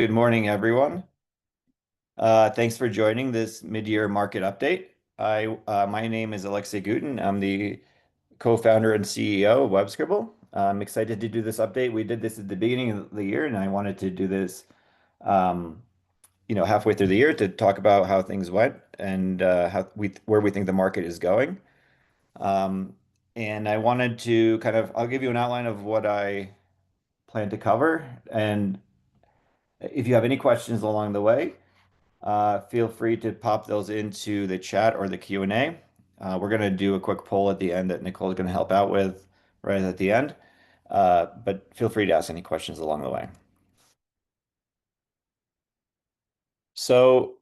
Good morning, everyone. Thanks for joining this mid-year market update. My name is Alexey Gutin. I'm the co-founder and CEO of Scribble. I'm excited to do this update. We did this at the beginning of the year, and I wanted to do this, um, halfway through the year to talk about how things went and where we think the market is going. Um, and I wanted to I'll give you an outline of what I plan to cover, and if you have any questions along the way. Feel free to pop those into the chat or the Q&A. We're going to do a quick poll at the end that Nicole's going to help out with right at the end. But feel free to ask any questions along the way. So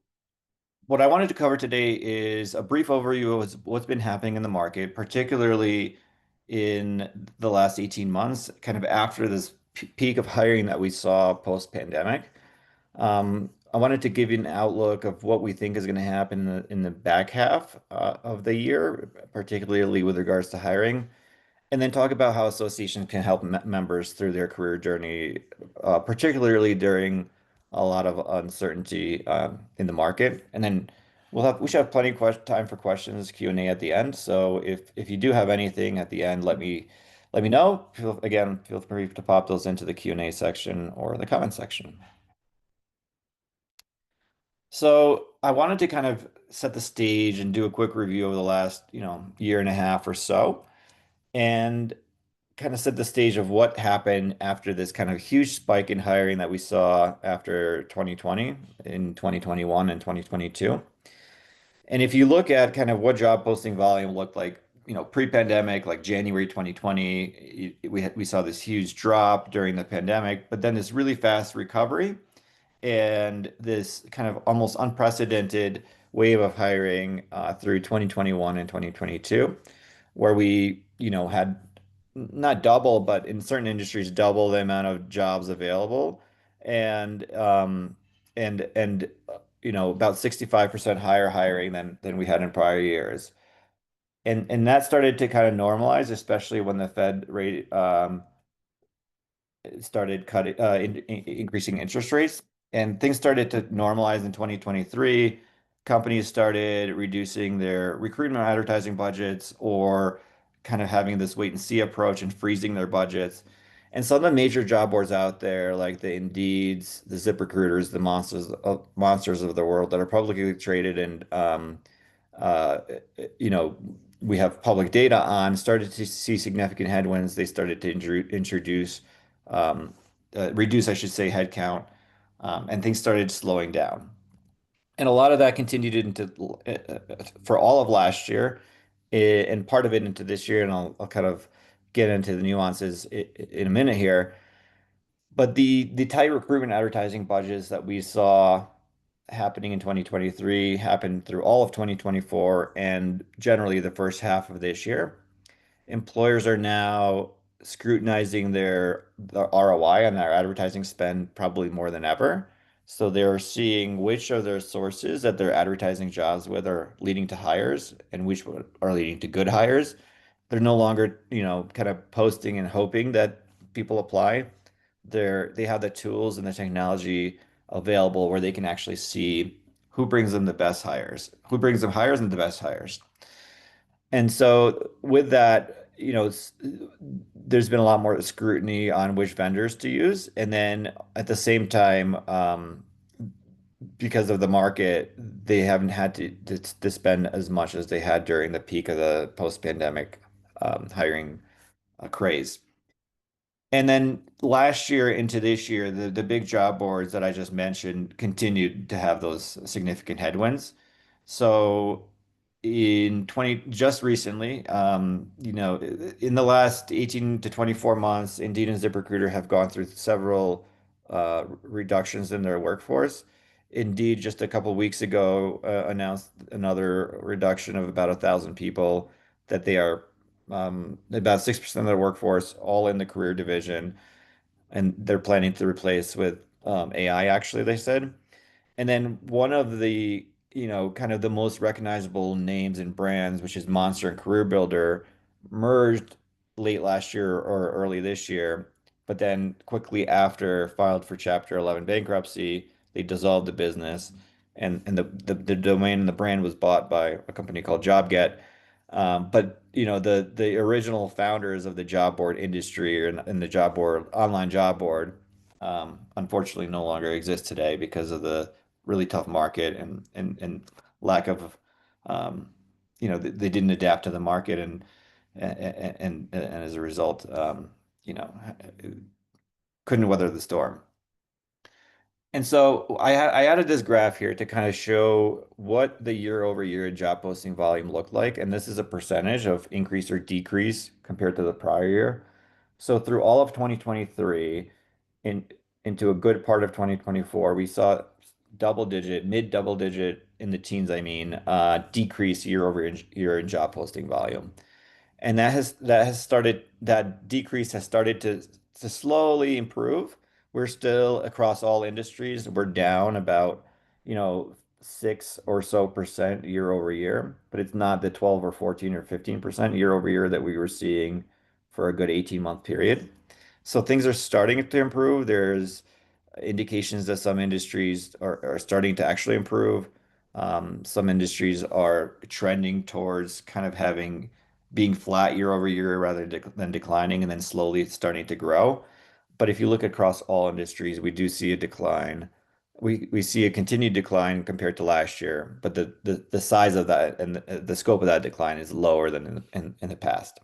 what I wanted to cover today is a brief overview of what's been happening in the market, particularly in the last 18 months, kind of after this peak of hiring that we saw post-pandemic. I wanted to give you an outlook of what we think is going to happen in the back half of the year, particularly with regards to hiring, and then talk about how associations can help members through their career journey, particularly during a lot of uncertainty in the market. And then we should have plenty of time for questions, Q&A at the end. So if you do have anything at the end, let me know. Feel free to pop those into the Q&A section or the comment section. So I wanted to kind of set the stage and do a quick review over the last, year and a half or so, and kind of set the stage of what happened after this kind of huge spike in hiring that we saw after 2020, in 2021 and 2022. And if you look at kind of what job posting volume looked like, pre-pandemic, like January 2020, we saw this huge drop during the pandemic, but then this really fast recovery and this kind of almost unprecedented wave of hiring through 2021 and 2022, where we, had not double, but in certain industries, double the amount of jobs available, and about 65% higher hiring than we had in prior years. And that started to kind of normalize, especially when the Fed rate started increasing interest rates, and things started to normalize in 2023. Companies started reducing their recruitment advertising budgets or kind of having this wait and see approach and freezing their budgets. And some of the major job boards out there, like the Indeeds, the ZipRecruiters, the monsters of the world that are publicly traded and uh, you know, we have public data on, started to see significant headwinds. They started to introduce reduce, I should say, headcount, and things started slowing down. And a lot of that continued for all of last year, and part of it into this year. And I'll kind of get into the nuances in a minute here. But the tight recruitment advertising budgets that we saw happening in 2023 happened through all of 2024 and generally the first half of this year. Employers are now scrutinizing the ROI on their advertising spend probably more than ever. So they're seeing which of their sources that they're advertising jobs with are leading to hires and which are leading to good hires. They're no longer, kind of posting and hoping that people apply. They have the tools and the technology available where they can actually see who brings them the best hires, who brings them hires and the best hires. And so with that, there's been a lot more scrutiny on which vendors to use. And then at the same time, because of the market, they haven't had to spend as much as they had during the peak of the post-pandemic hiring craze. And then last year into this year, the big job boards that I just mentioned continued to have those significant headwinds. So just recently, in the last 18 to 24 months, Indeed and ZipRecruiter have gone through several reductions in their workforce. Indeed, just a couple weeks ago, announced another reduction of about 1,000 people that they are about 6% of their workforce, all in the career division, and they're planning to replace with AI, actually, they said. And then one of the, kind of the most recognizable names and brands, which is Monster and Career Builder, merged late last year or early this year but then quickly after filed for Chapter 11 bankruptcy. They dissolved the business, and the domain and the brand was bought by a company called JobGet. But the original founders of the job board industry and the job board online job board unfortunately no longer exist today because of the really tough market and lack of they didn't adapt to the market and as a result you know couldn't weather the storm. And so I added this graph here to kind of show what the year over year job posting volume looked like. And this is a percentage of increase or decrease compared to the prior year. So through all of 2023 in, into a good part of 2024, we saw double digit, mid double digit in the teens, I mean, decrease year over year in job posting volume. And that decrease has started to slowly improve. We're still across all industries, we're down about, 6 or so% year over year, but it's not the 12 or 14 or 15% year over year that we were seeing for a good 18-month period. So things are starting to improve. There's indications that some industries are starting to actually improve. Some industries are trending towards kind of being flat year over year rather than declining and then slowly starting to grow. But if you look across all industries, we do see a decline. We see a continued decline compared to last year, but the size of that and the scope of that decline is lower than in the past.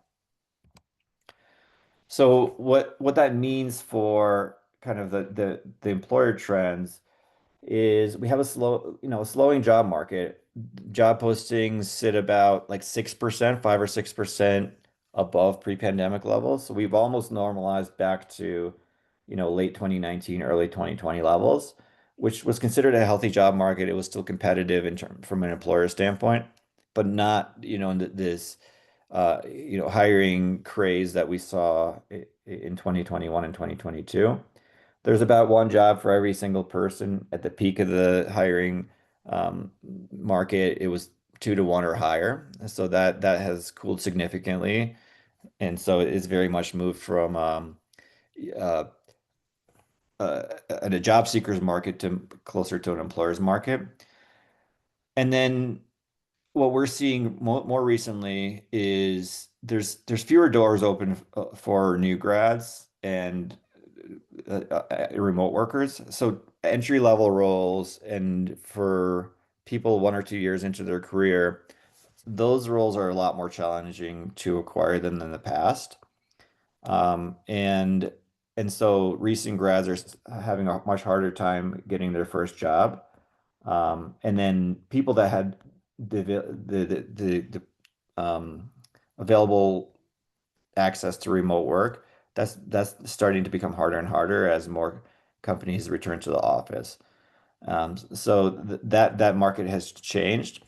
So what that means for kind of the employer trends is we have a slowing job market. Job postings sit about like 6%, 5 or 6% above pre-pandemic levels. So we've almost normalized back to, late 2019, early 2020 levels, which was considered a healthy job market. It was still competitive in term from an employer standpoint, but not, in this hiring craze that we saw in 2021 and 2022. There's about one job for every single person. At the peak of the hiring market, it was 2 to 1 or higher. So that has cooled significantly. And so it's very much moved from uh, a job seeker's market to closer to an employer's market. And then what we're seeing more recently is there's fewer doors open for new grads and remote workers. So entry level roles and for people 1 or 2 years into their career, those roles are a lot more challenging to acquire than in the past. Um, and and so recent grads are having a much harder time getting their first job. And then people that had the available access to remote work, that's starting to become harder and harder as more companies return to the office. So that market has changed,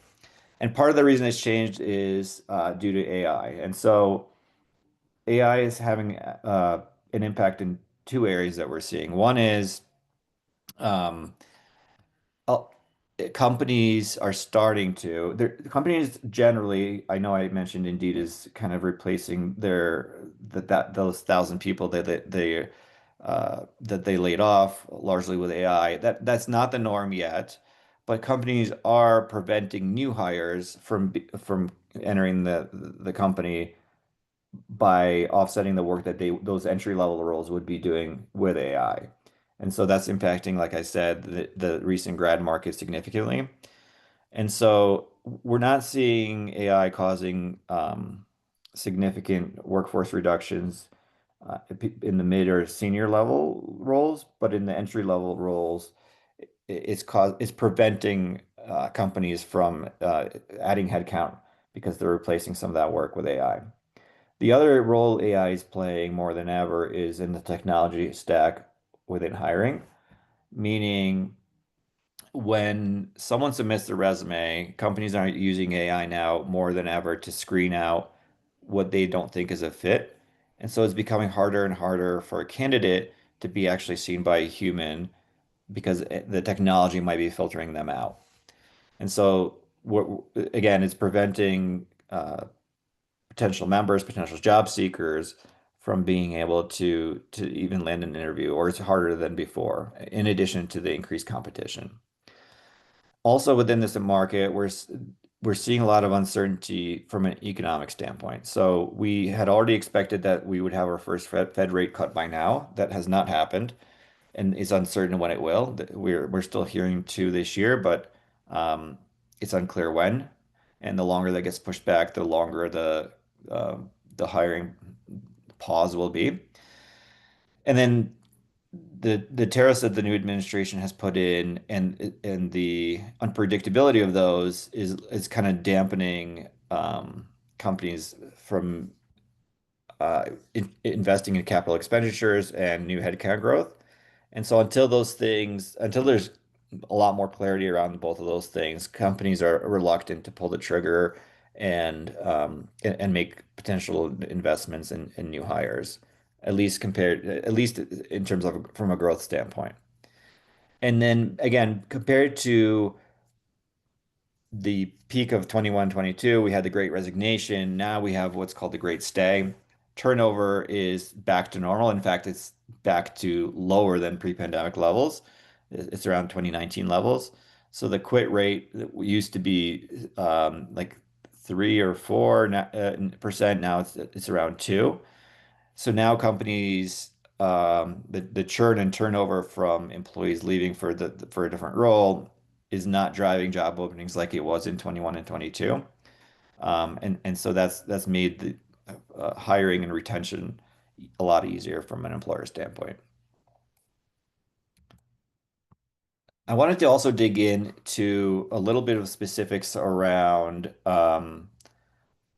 and part of the reason it's changed is due to AI. And so AI is having an impact in two areas that we're seeing. One is um, uh, companies are starting to companies generally, I know I mentioned Indeed is kind of replacing those 1,000 people that they laid off largely with AI. That's not the norm yet, but companies are preventing new hires from entering the company by offsetting the work that those entry level roles would be doing with AI. And so that's impacting, like I said, the recent grad market significantly. And so we're not seeing AI causing significant workforce reductions in the mid or senior level roles, but in the entry level roles, it's preventing companies from adding headcount because they're replacing some of that work with AI. The other role AI is playing more than ever is in the technology stack within hiring, meaning when someone submits their resume, companies are using AI now more than ever to screen out what they don't think is a fit. And so it's becoming harder and harder for a candidate to be actually seen by a human because the technology might be filtering them out. And so what again, it's preventing potential members, potential job seekers from being able to even land an interview, or it's harder than before, in addition to the increased competition. Also within this market, we're seeing a lot of uncertainty from an economic standpoint. So we had already expected that we would have our first Fed rate cut by now. That has not happened, and is uncertain when it will. We're still hearing two this year, but um, it's unclear when. And the longer that gets pushed back, the longer the hiring pause will be. And then the tariffs that the new administration has put in, and the unpredictability of those is kind of dampening companies from investing in capital expenditures and new headcount growth. And so until there's a lot more clarity around both of those things, companies are reluctant to pull the trigger and make potential investments in new hires, at least in terms of from a growth standpoint. And then again, compared to the peak of 21, 22, we had the Great Resignation. Now we have what's called the Great Stay. Turnover is back to normal. In fact, it's back to lower than pre-pandemic levels. It's around 2019 levels. So the quit rate used to be like 3 or 4% Now it's around 2. So now companies, the churn and turnover from employees leaving for a different role is not driving job openings like it was in 21 and 22. And so that's made the hiring and retention a lot easier from an employer standpoint. I wanted to also dig into a little bit of specifics around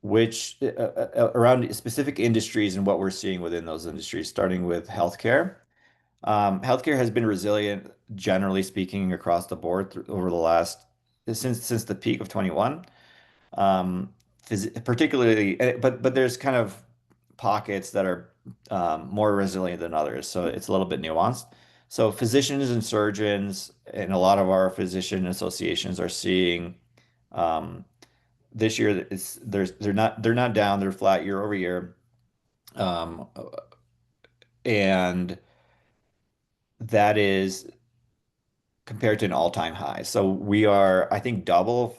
around specific industries and what we're seeing within those industries, starting with healthcare. Healthcare has been resilient, generally speaking, across the board over the last since the peak of 21. Um, Particularly, but there's kind of pockets that are more resilient than others, so it's a little bit nuanced. So physicians and surgeons and a lot of our physician associations are seeing um, this year that they're not down, they're flat year over year. Um, and that is compared to an all-time high. So we are, I think, double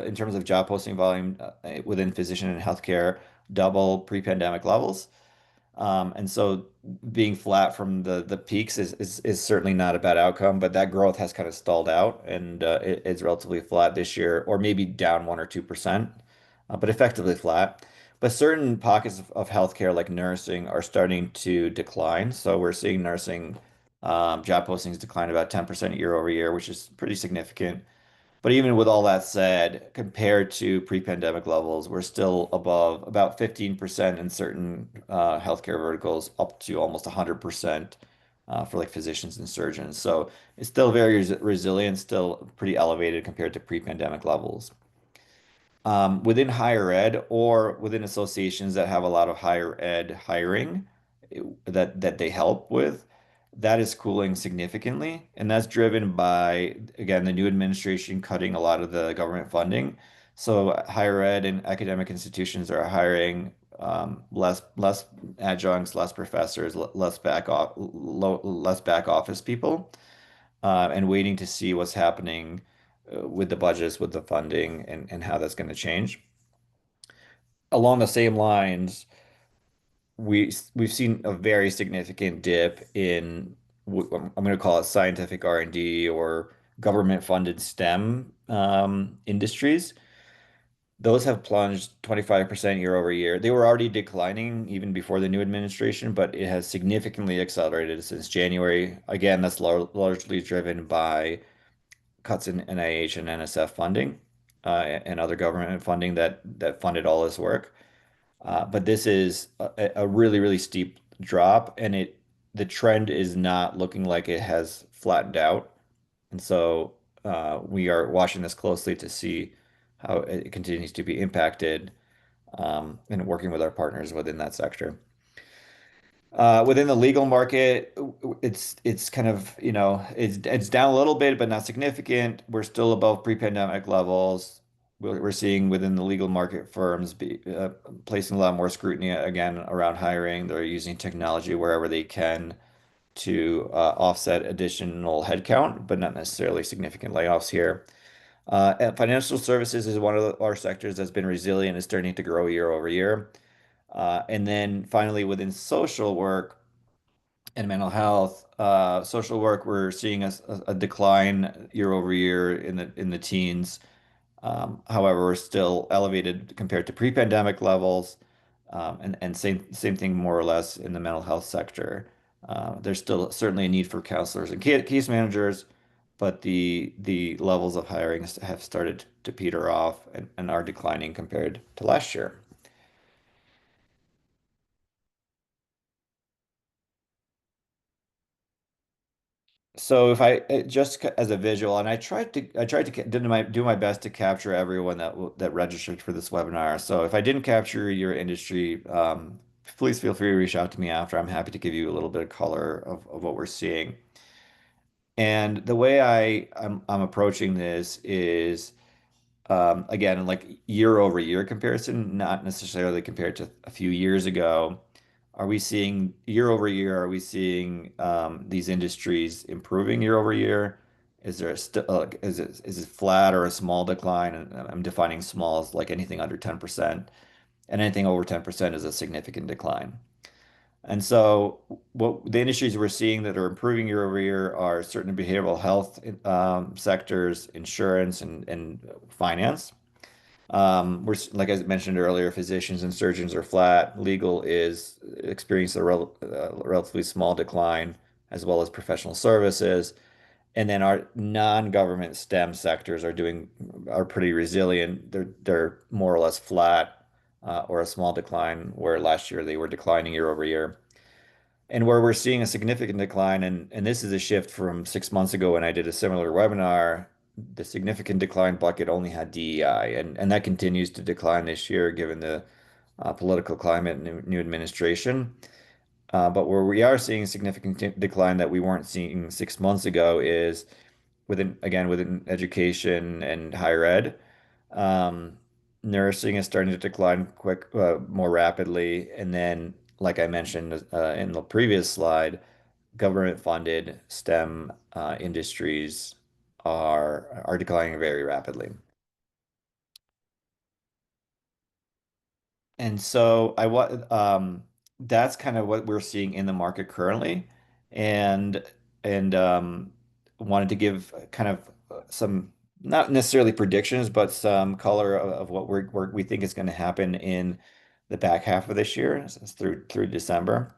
in terms of job posting volume within physician and healthcare, double pre-pandemic levels. And so being flat from the peaks is certainly not a bad outcome, but that growth has kind of stalled out, and it's relatively flat this year, or maybe down 1 or 2%, but effectively flat. But certain pockets of healthcare, like nursing, are starting to decline. So we're seeing nursing job postings decline about 10% year over year, which is pretty significant. But even with all that said, compared to pre-pandemic levels, we're still above about 15% in certain healthcare verticals, up to almost 100% for like physicians and surgeons. So it's still very resilient, still pretty elevated compared to pre-pandemic levels. Within higher ed or within associations that have a lot of higher ed hiring that they help with, that is cooling significantly. And that's driven by, again, the new administration cutting a lot of the government funding. So higher ed and academic institutions are hiring less adjuncts, less professors, less back office people, and waiting to see what's happening with the budgets, with the funding, and how that's going to change. Along the same lines, we've seen a very significant dip in I'm going to call it scientific R&D or government-funded STEM industries. Those have plunged 25% year over year. They were already declining even before the new administration, but it has significantly accelerated since January. Again, that's largely driven by cuts in NIH and NSF funding and other government funding that funded all this work. But this is a really, really steep drop, and the trend is not looking like it has flattened out. And so we are watching this closely to see how it continues to be impacted, and working with our partners within that sector. Within the legal market, it's kind of, it's down a little bit, but not significant. We're still above pre-pandemic levels. we're seeing within the legal market firms placing a lot more scrutiny again around hiring. They're using technology wherever they can to offset additional headcount, but not necessarily significant layoffs here. And financial services is one of our sectors that's been resilient, is starting to grow year over year. And then finally, within social work and mental health, social work, we're seeing a decline year over year in the teens. However, we're still elevated compared to pre-pandemic levels, and same thing more or less in the mental health sector. There's still certainly a need for counselors and case managers, but the levels of hiring have started to peter off and are declining compared to last year. So if I just as a visual, and I tried to do my best to capture everyone that registered for this webinar. So if I didn't capture your industry, please feel free to reach out to me after. I'm happy to give you a little bit of color of what we're seeing. And the way I'm approaching this is again, like year over year comparison, not necessarily compared to a few years ago. Are we seeing year over year? Are we seeing these industries improving year over year? Is there a st is it flat or a small decline? And I'm defining small as like anything under 10%, and anything over 10% is a significant decline. And so, what the industries we're seeing that are improving year over year are certain behavioral health sectors, insurance, and finance. Like I mentioned earlier, physicians and surgeons are flat. Legal is experiencing a relatively small decline, as well as professional services. And then our non-government STEM sectors are pretty resilient. They're more or less flat, or a small decline, where last year they were declining year over year. And where we're seeing a significant decline, and this is a shift from 6 months ago when I did a similar webinar, the significant decline bucket only had DEI, and that continues to decline this year given the political climate and new administration. But where we are seeing significant decline that we weren't seeing 6 months ago is within education and higher ed. Um, Nursing is starting to decline more rapidly. And then, like I mentioned in the previous slide, government-funded STEM industries are declining very rapidly. And so that's kind of what we're seeing in the market currently, and and wanted to give kind of some not necessarily predictions, but some color of what we think is going to happen in the back half of this year through December.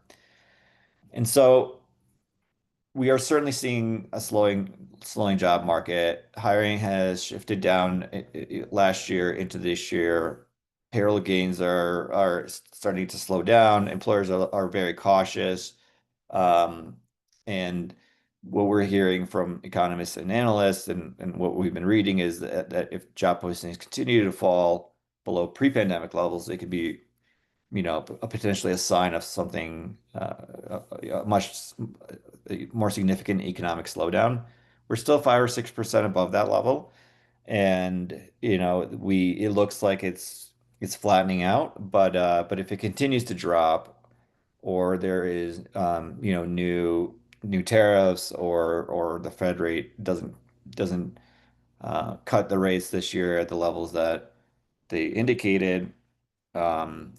And so we are certainly seeing a slowing job market. Hiring has shifted down last year into this year. Payroll gains are starting to slow down. Employers are very cautious. Um, and what we're hearing from economists and analysts and what we've been reading is that if job postings continue to fall below pre-pandemic levels, they could be, potentially a sign of something a much more significant economic slowdown. We're still 5 or 6% above that level, and we it looks like it's flattening out. But if it continues to drop, or there is new tariffs, or the Fed rate doesn't cut the rates this year at the levels that they indicated,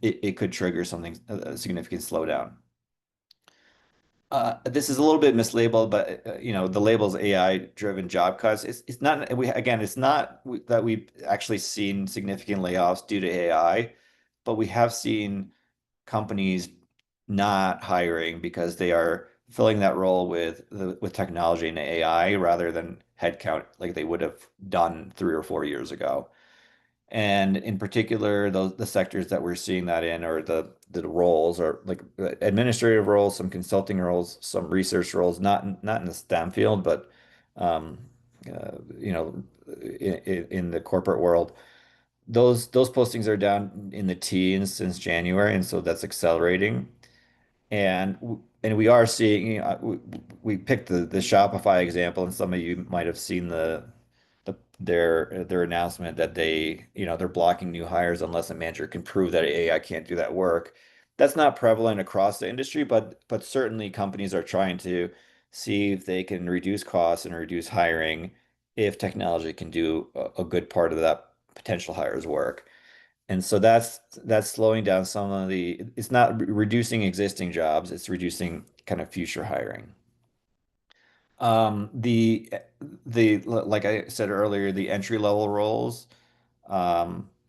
it could trigger something a significant slowdown. This is a little bit mislabeled, but the label's AI-driven job cuts. It's not it's not that we've actually seen significant layoffs due to AI, but we have seen companies not hiring because they are filling that role with technology and AI rather than headcount like they would have done 3 or 4 years ago. And in particular, the sectors that we're seeing that in, or the roles, are like administrative roles, some consulting roles, some research roles, not in the STEM field, but um, in the corporate world. Those postings are down in the teens since January, and so that's accelerating. And we are seeing, we picked the Shopify example, and some of you might have seen the their announcement that they're blocking new hires unless a manager can prove that AI can't do that work. That's not prevalent across the industry, but certainly companies are trying to see if they can reduce costs and reduce hiring if technology can do a good part of that potential hires work. And so that's slowing down some of it's not reducing existing jobs, it's reducing kind of future hiring. Um, the like I said earlier, the entry level roles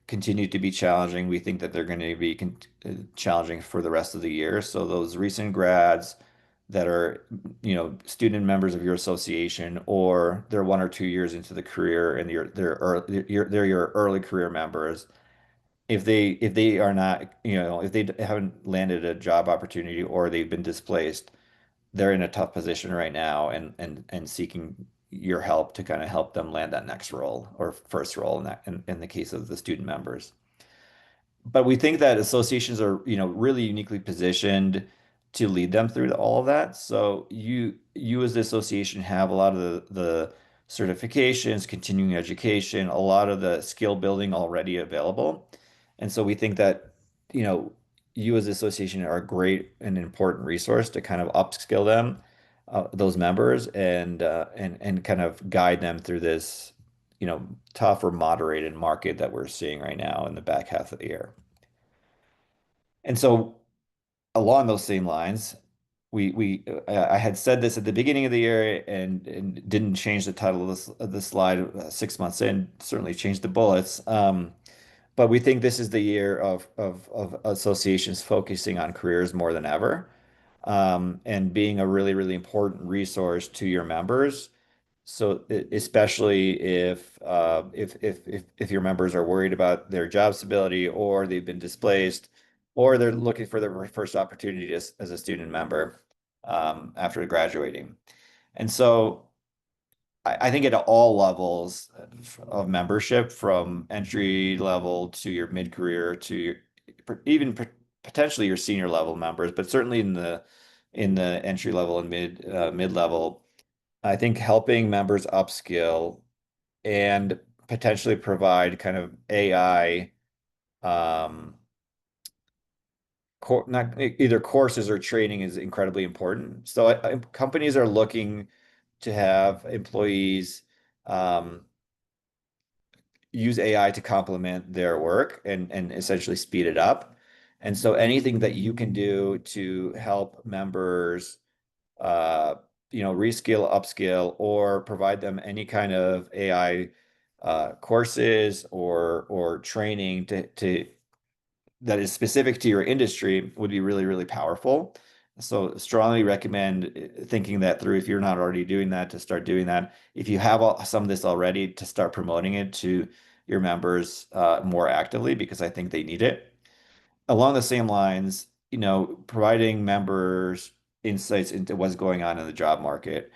continue to be challenging. We think that they're going to be challenging for the rest of the year. So those recent grads that are, student members of your association, or they're 1 or 2 years into the career and they're your early career members. If they are not, if they haven't landed a job opportunity or they've been displaced, they're in a tough position right now and seeking your help to kind of help them land that next role or first role in the case of the student members. But we think that associations are, really uniquely positioned to lead them through all of that. So you as the association have a lot of the certifications, continuing education, a lot of the skill building already available. And so we think that, you know, you as the association are a great and important resource to kind of upskill them, those members, and kind of guide them through this, tough or moderated market that we're seeing right now in the back half of the year. And so along those same lines, I had said this at the beginning of the year and didn't change the title of the slide 6 months in, certainly changed the bullets. But we think this is the year of associations focusing on careers more than ever, and being a really, really important resource to your members. So especially if your members are worried about their job stability or they've been displaced or they're looking for their first opportunity as a student member after graduating. And so I think at all levels of membership, from entry level to your mid-career to even potentially your senior level members, but certainly in the entry level and mid level, I think helping members upskill and potentially provide kind of AI, um, not either courses or training is incredibly important. So companies are looking to have employees um, use AI to complement their work and essentially speed it up. And so anything that you can do to help members uh, reskill, upskill, or provide them any kind of AI courses or training to that is specific to your industry would be really, really powerful. So strongly recommend thinking that through if you're not already doing that, to start doing that. If you have some of this already, to start promoting it to your members more actively because I think they need it. Along the same lines, providing members insights into what's going on in the job market.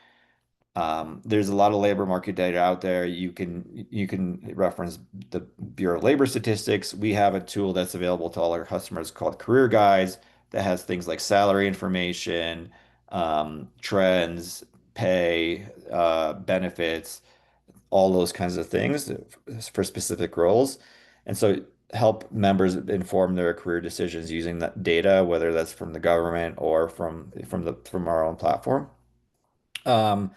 There's a lot of labor market data out there. You can reference the Bureau of Labor Statistics. We have a tool that's available to all our customers called Career Guides that has things like salary information, trends, pay, benefits, all those kinds of things for specific roles. And so help members inform their career decisions using that data, whether that's from the government or from our own platform. Um,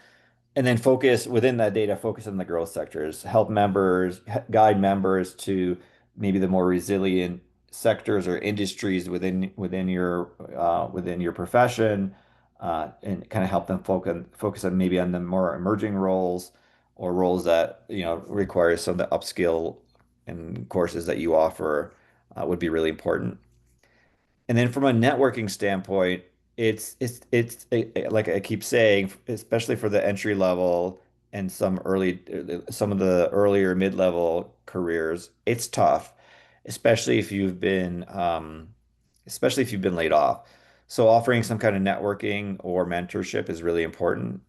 and then focus within that data, focus on the growth sectors, help members, guide members to maybe the more resilient sectors or industries within your profession, and kind of help them focus on maybe on the more emerging roles or roles that require some of the upskill and courses that you offer would be really important. And then from a networking standpoint, like I keep saying, especially for the entry level and some of the earlier mid-level careers, it's tough, especially especially if you've been laid off. So offering some kind of networking or mentorship is really important.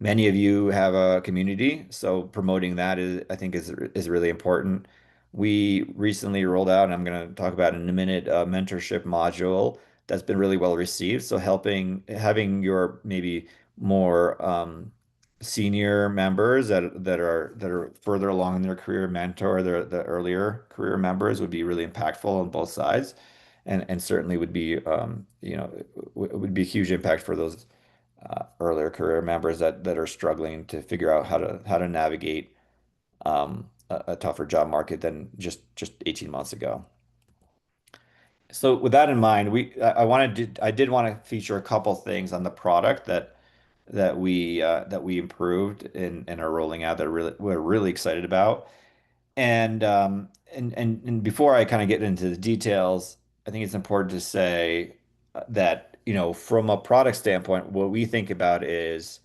Many of you have a community, so promoting that I think is really important. We recently rolled out, and I'm going to talk about in a minute, a mentorship module that's been really well received. So having your maybe more senior members that are further along in their career mentor the earlier career members would be really impactful on both sides, and certainly would be would be a huge impact for those earlier career members that are struggling to figure out how to navigate a tougher job market than just 18 months ago. So with that in mind, I did want to feature a couple things on the product that we improved and are rolling out that we're really excited about. And before I kind of get into the details, I think it's important to say that, from a product standpoint, what we think about is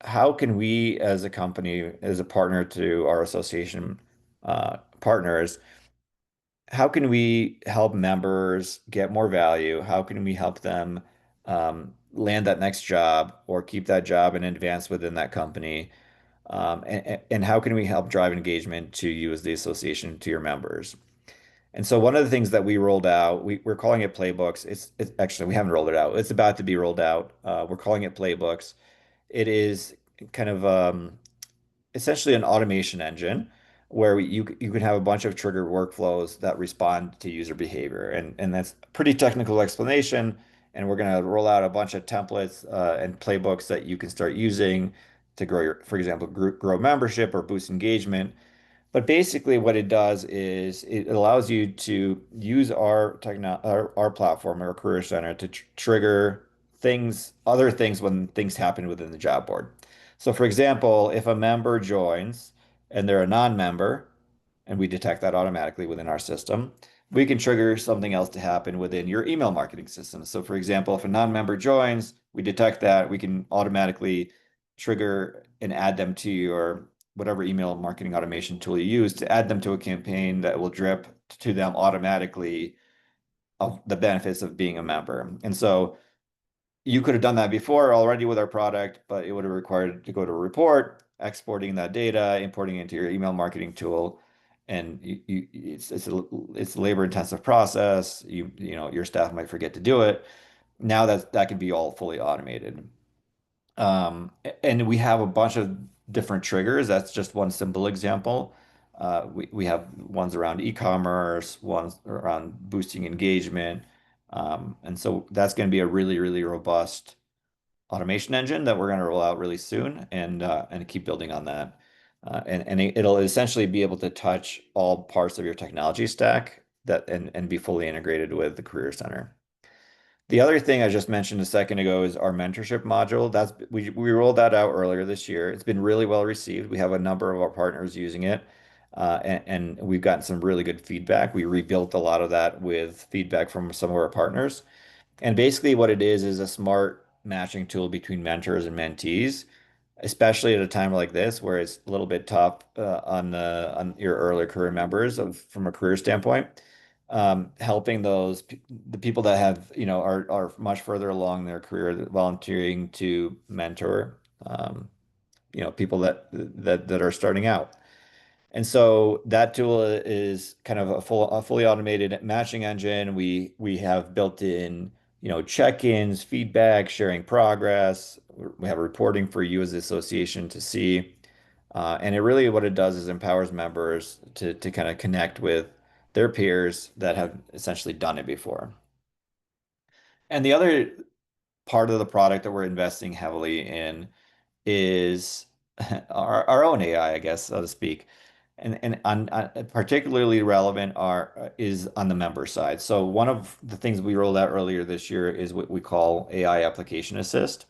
how can we as a company, as a partner to our association partners, how can we help members get more value? How can we help them land that next job or keep that job and advance within that company? And how can we help drive engagement to you as the association to your members? And so one of the things that we rolled out, we're calling it playbooks. It's actually, we haven't rolled it out. It's about to be rolled out. We're calling it playbooks. It is kind of essentially an automation engine where you can have a bunch of triggered workflows that respond to user behavior. And that's a pretty technical explanation. And we're going to roll out a bunch of templates and playbooks that you can start using to grow for example, grow membership or boost engagement. But basically, what it does is it allows you to use our platform, our Career Center, to trigger other things when things happen within the job board. So, for example, if a member joins and they're a non-member, and we detect that automatically within our system, we can trigger something else to happen within your email marketing system. So, for example, if a non-member joins, we detect that, we can automatically trigger and add them to your whatever email marketing automation tool you use to add them to a campaign that will drip to them automatically of the benefits of being a member. And so you could have done that before already with our product, but it would have required to go to a report, exporting that data, importing it into your email marketing tool. And it's a labor intensive process. Your staff might forget to do it. Now that can be all fully automated. And we have a bunch of different triggers. That's just one simple example. We have ones around e-commerce, ones around boosting engagement. And so that's going to be a really, really robust automation engine that we're going to roll out really soon and keep building on that. And it'll essentially be able to touch all parts of your technology stack and be fully integrated with the Career Center. The other thing I just mentioned a second ago is our mentorship module. We rolled that out earlier this year. It's been really well received. We have a number of our partners using it, and we've gotten some really good feedback. We rebuilt a lot of that with feedback from some of our partners. And basically, what it is a smart matching tool between mentors and mentees, especially at a time like this where it's a little bit tough on your earlier career members from a career standpoint. Helping the people that are much further along their career, volunteering to mentor people that are starting out. And so that tool is kind of a fully automated matching engine. We have built in, check-ins, feedback, sharing progress. We have reporting for you as the association to see. And it really what it does is empowers members to kind of connect with their peers that have essentially done it before. And the other part of the product that we're investing heavily in is our own AI, I guess, so to speak. And particularly relevant is on the member side. So one of the things we rolled out earlier this year is what we call AI Application Assist.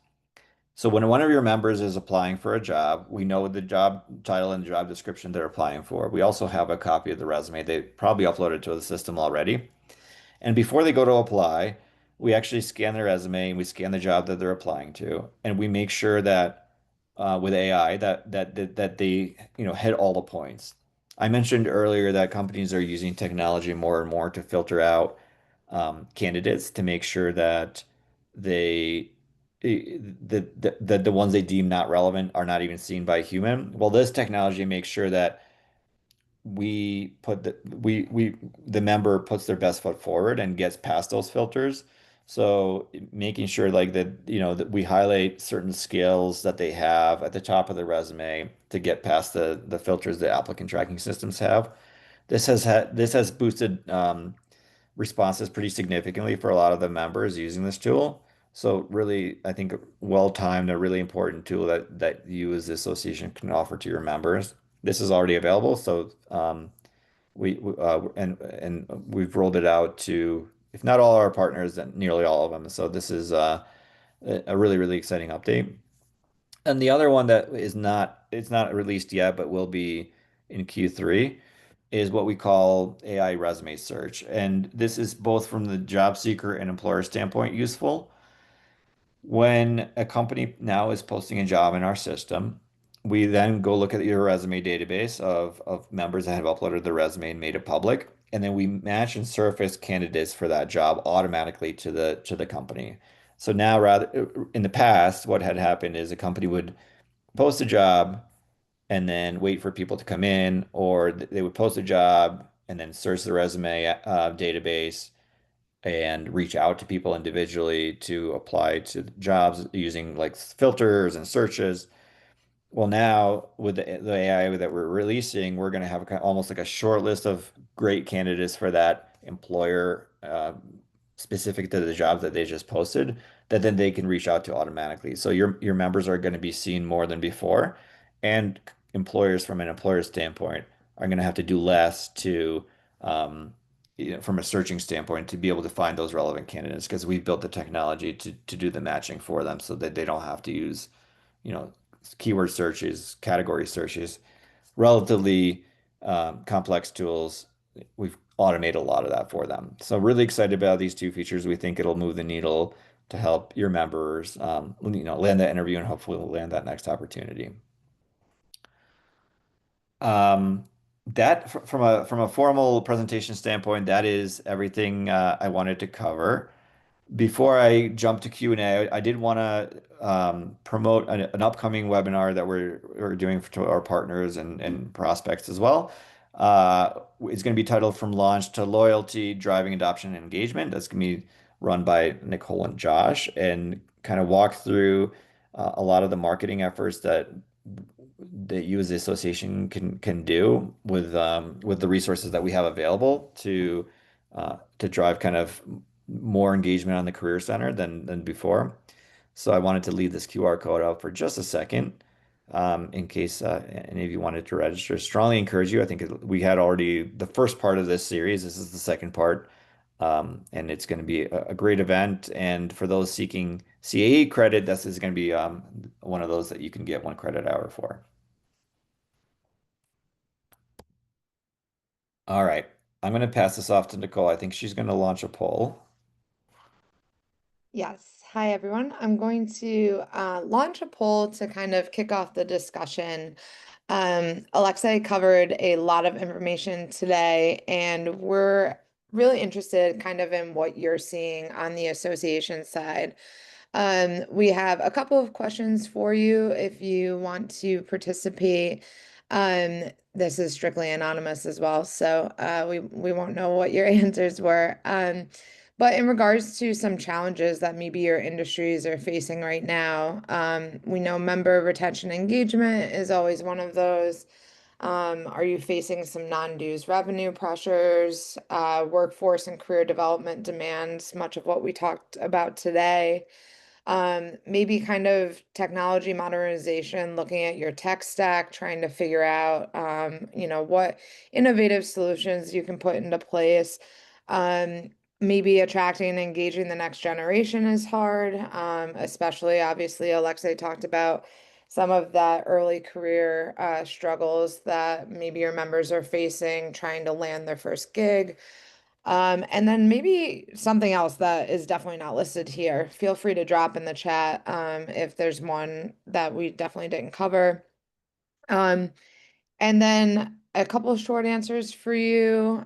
So when one of your members is applying for a job, we know the job title and job description they're applying for. We also have a copy of the resume. They probably uploaded to the system already. And before they go to apply, we actually scan their resume and we scan the job that they're applying to, and we make sure that with AI that they hit all the points. I mentioned earlier that companies are using technology more and more to filter out candidates to make sure that they that the ones they deem not relevant are not even seen by a human. Well, this technology makes sure that we put the member puts their best foot forward and gets past those filters. So making sure like that, that we highlight certain skills that they have at the top of the resume to get past the filters that applicant tracking systems have. This has boosted responses pretty significantly for a lot of the members using this tool. So really, I think well-timed, a really important tool that you as the association can offer to your members. This is already available, so and we've rolled it out to, if not all our partners, then nearly all of them. So this is a really, really exciting update. And the other one that it's not released yet, but will be in Q3, is what we call AI resume search. And this is both from the job seeker and employer standpoint useful. When a company now is posting a job in our system, we then go look at your resume database of members that have uploaded their resume and made it public. And then we match and surface candidates for that job automatically to the company. So now, rather in the past, what had happened is a company would post a job and then wait for people to come in, or they would post a job and then search the resume database and reach out to people individually to apply to jobs using like filters and searches. Well, now with the AI that we're releasing, we're going to have almost like a short list of great candidates for that employer, specific to the job that they just posted, that then they can reach out to automatically. So your members are going to be seen more than before, and employers, from an employer standpoint, are going to have to do less to, from a searching standpoint, to be able to find those relevant candidates, because we've built the technology to do the matching for them, so that they don't have to use, you know, keyword searches, category searches, relatively complex tools. We've automated a lot of that for them. So really excited about these two features. We think it'll move the needle to help your members, land that interview and hopefully land that next opportunity. Um, from a formal presentation standpoint, that is everything I wanted to cover. Before I jump to Q&A, I did want to promote an upcoming webinar that we're doing to our partners and prospects as well. It's going to be titled From Launch to Loyalty, Driving Adoption and Engagement. That's going to be run by Nicole and Josh, and kind of walk through a lot of the marketing efforts that you as the association can do with the resources that we have available to drive kind of more engagement on the Career Center than before. So I wanted to leave this QR code out for just a second, in case any of you wanted to register. Strongly encourage you. I think we had already the first part of this series. This is the second part. And it's going to be a great event. And for those seeking CAE credit, this is going to be one of those that you can get 1 credit hour for. All right. I'm going to pass this off to Nicole. I think she's going to launch a poll. Yes. Hi, everyone. I'm going to launch a poll to kind of kick off the discussion. Alexey covered a lot of information today, and we're really interested kind of in what you're seeing on the association side. We have a couple of questions for you if you want to participate. This is strictly anonymous as well, so we won't know what your answers were. But in regards to some challenges that maybe your industries are facing right now, we know member retention engagement is always one of those. Are you facing some non-dues revenue pressures, workforce and career development demands, much of what we talked about today? Maybe kind of technology modernization, looking at your tech stack, trying to figure out, what innovative solutions you can put into place. Maybe attracting and engaging the next generation is hard, especially obviously Alexey talked about some of that early career struggles that maybe your members are facing trying to land their first gig. And then maybe something else that is definitely not listed here. Feel free to drop in the chat if there's one that we definitely didn't cover. Um, and then a couple of short answers for you.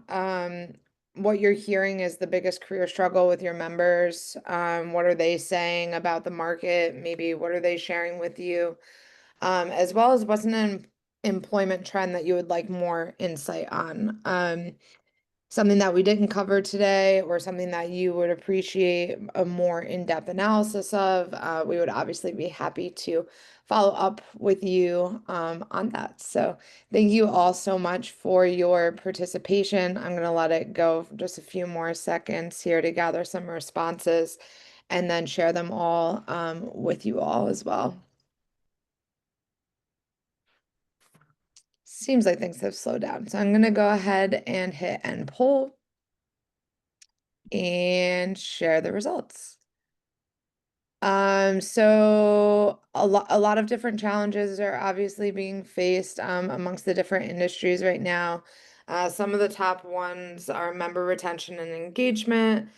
What you're hearing is the biggest career struggle with your members. What are they saying about the market? Maybe what are they sharing with you? As well as what's an employment trend that you would like more insight on. something that we didn't cover today or something that you would appreciate a more in-depth analysis of, we would obviously be happy to follow up with you on that. So thank you all so much for your participation. I'm going to let it go for just a few more seconds here to gather some responses and then share them all with you all as well. Seems like things have slowed down. So I'm going to go ahead and hit end poll and share the results. So a lot of different challenges are obviously being faced amongst the different industries right now. Some of the top ones are member retention and engagement,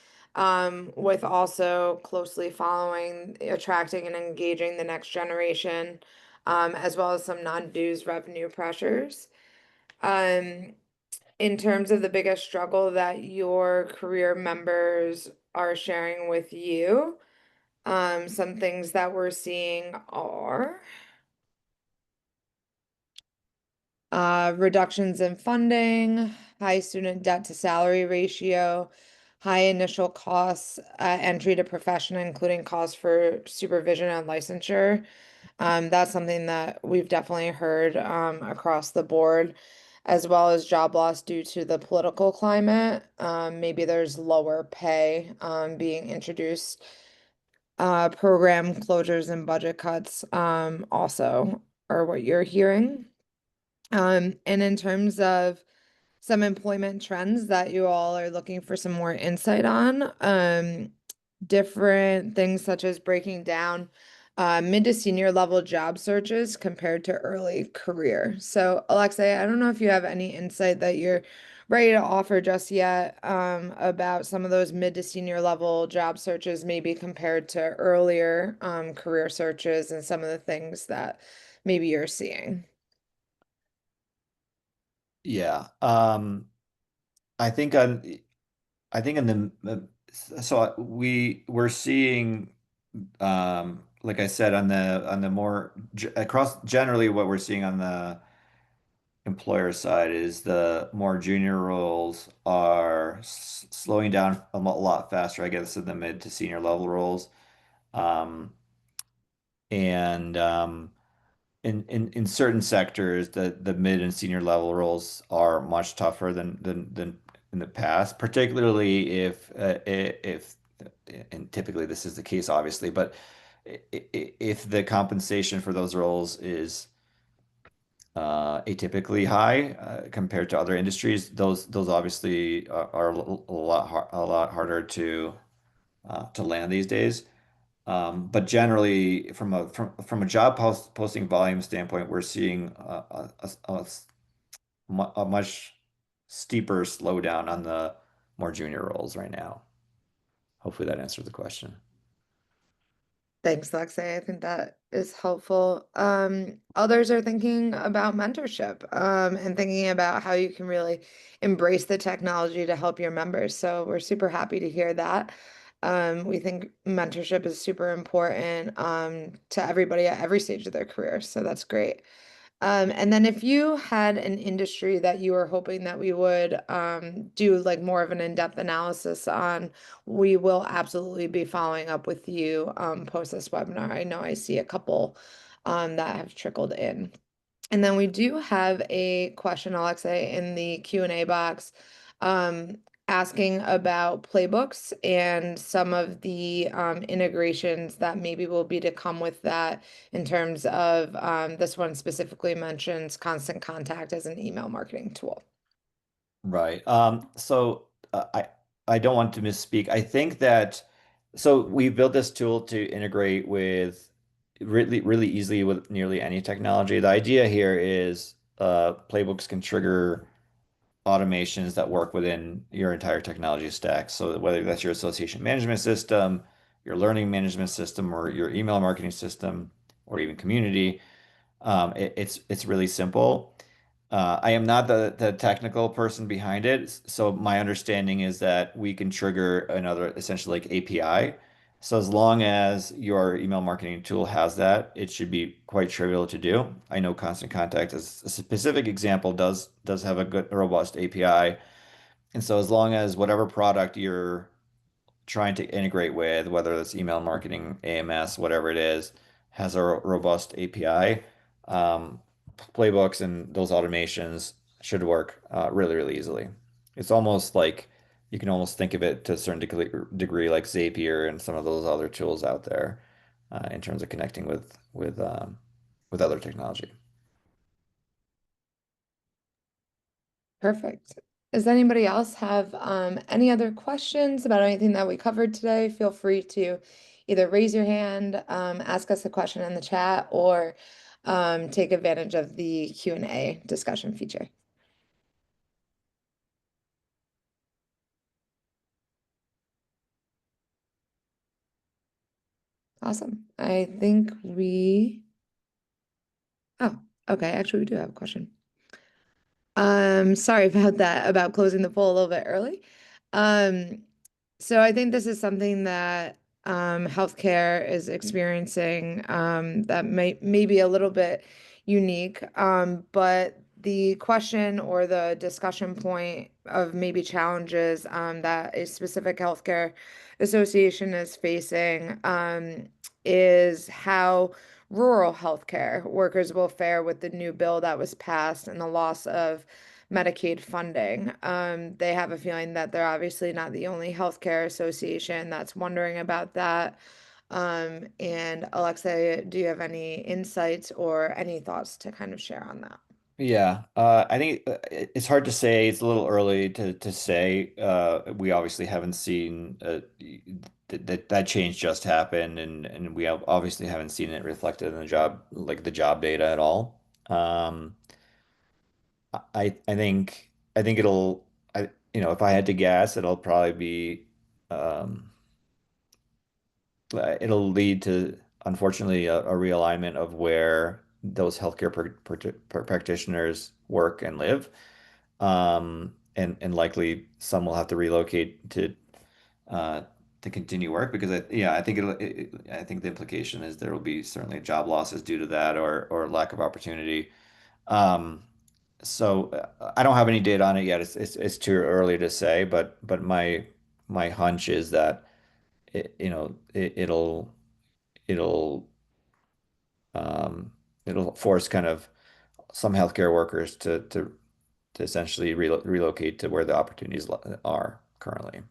with also closely following, attracting and engaging the next generation, as well as some non-dues revenue pressures. Um, in terms of the biggest struggle that your career members are sharing with you. Some things that we're seeing are reductions in funding, high student debt to salary ratio, high initial costs at entry to profession, including costs for supervision and licensure. That's something that we've definitely heard across the board, as well as job loss due to the political climate. Maybe there's lower pay being introduced, program closures and budget cuts also are what you're hearing. And in terms of some employment trends that you all are looking for some more insight on, different things such as breaking down mid to senior level job searches compared to early career. So, Alexei, I don't know if you have any insight that you're ready to offer just yet about some of those mid to senior level job searches, maybe compared to earlier career searches and some of the things that maybe you're seeing. Yeah. I think on I think in so we're seeing like I said on the more across generally what we're seeing on the employer side is the more junior roles are slowing down a lot faster, I guess, than the mid to senior level roles. Um, and in certain sectors, the mid and senior level roles are much tougher than in the past, particularly if and typically this is the case, obviously, but if the compensation for those roles is atypically high compared to other industries, those obviously are a lot harder to land these days. But generally, from a job posting volume standpoint, we're seeing a much steeper slowdown on the more junior roles right now. Hopefully that answers the question. Thanks, Lexi. I think that is helpful. Others are thinking about mentorship, and thinking about how you can really embrace the technology to help your members. So we're super happy to hear that. We think mentorship is super important, to everybody at every stage of their career. So that's great. And then if you had an industry that you were hoping that we would do like more of an in-depth analysis on, we will absolutely be following up with you post this webinar. I know I see a couple that have trickled in. And then we do have a question, Alexei, in the Q&A box, um, asking about playbooks and some of the integrations that maybe will be to come with that in terms of this one specifically mentions Constant Contact as an email marketing tool. Right. I don't want to misspeak. I think that so we built this tool to integrate with really easily with nearly any technology. The idea here is playbooks can trigger automations that work within your entire technology stack. So whether that's your association management system, your learning management system, or your email marketing system, or even community, it's really simple. I am not the technical person behind it, so my understanding is that we can trigger another essentially like API. So as long as your email marketing tool has that, it should be quite trivial to do. I know Constant Contact as a specific example does have a good robust API, And so as long as whatever product you're trying to integrate with, whether it's email marketing, AMS, whatever it is, has a robust API, um, playbooks and those automations should work really, really easily. It's almost like you can almost think of it to a certain degree like Zapier and some of those other tools out there in terms of connecting with other technology. Perfect. Does anybody else have any other questions about anything that we covered today? Feel free to either raise your hand, ask us a question in the chat, or take advantage of the Q&A discussion feature. Awesome. I think oh, okay. Actually, we do have a question. Sorry about that, about closing the poll a little bit early. Um, so I think this is something that healthcare is experiencing that may be a little bit unique. But the question or the discussion point of maybe challenges that a specific healthcare association is facing is how rural healthcare workers will fare with the new bill that was passed and the loss of Medicaid funding. They have a feeling that they're obviously not the only healthcare association that's wondering about that. And Alexei, do you have any insights or any thoughts to kind of share on that? Yeah, I think it's hard to say. It's a little early to say. We obviously haven't seen that change just happened, and we have obviously haven't seen it reflected in the job data at all. Um, I think it'll if I had to guess, it'll probably be um, it'll lead to unfortunately a realignment of where those healthcare practitioners work and live. And likely some will have to relocate uh, to continue work because I think I think the implication is there will be certainly job losses due to that or lack of opportunity. Um, so I don't have any data on it yet. It's too early to say, but my hunch is that it'll um, it'll force kind of some healthcare workers to essentially relocate to where the opportunities are currently.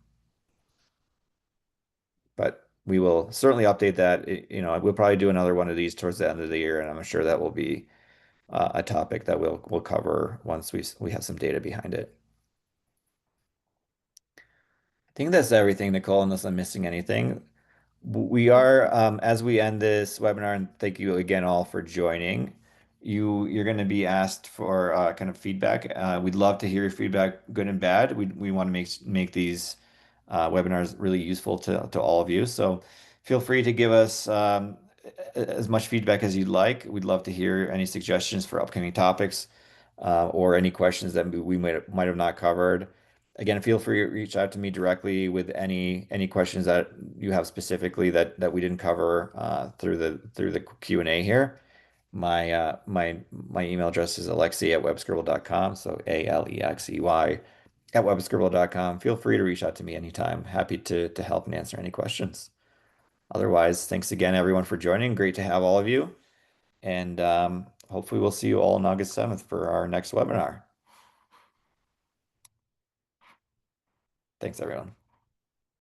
But we will certainly update that. We'll probably do another one of these towards the end of the year, and I'm sure that will be a topic that we'll cover once we have some data behind it. I think that's everything, Nicole, unless I'm missing anything. We are, as we end this webinar, and thank you again all for joining. You're going to be asked for kind of feedback. We'd love to hear your feedback, good and bad. We want to make these webinars really useful to all of you. So feel free to give us as much feedback as you'd like. We'd love to hear any suggestions for upcoming topics or any questions that we might have not covered. Again, feel free to reach out to me directly with any questions that you have specifically that we didn't cover through the Q&A here. My email address is alexey@webscribble.com, so Alexey @webscribble.com. Feel free to reach out to me anytime. Happy to help and answer any questions. Otherwise, thanks again everyone for joining. Great to have all of you, and hopefully we'll see you all on August 7th for our next webinar. Thanks everyone.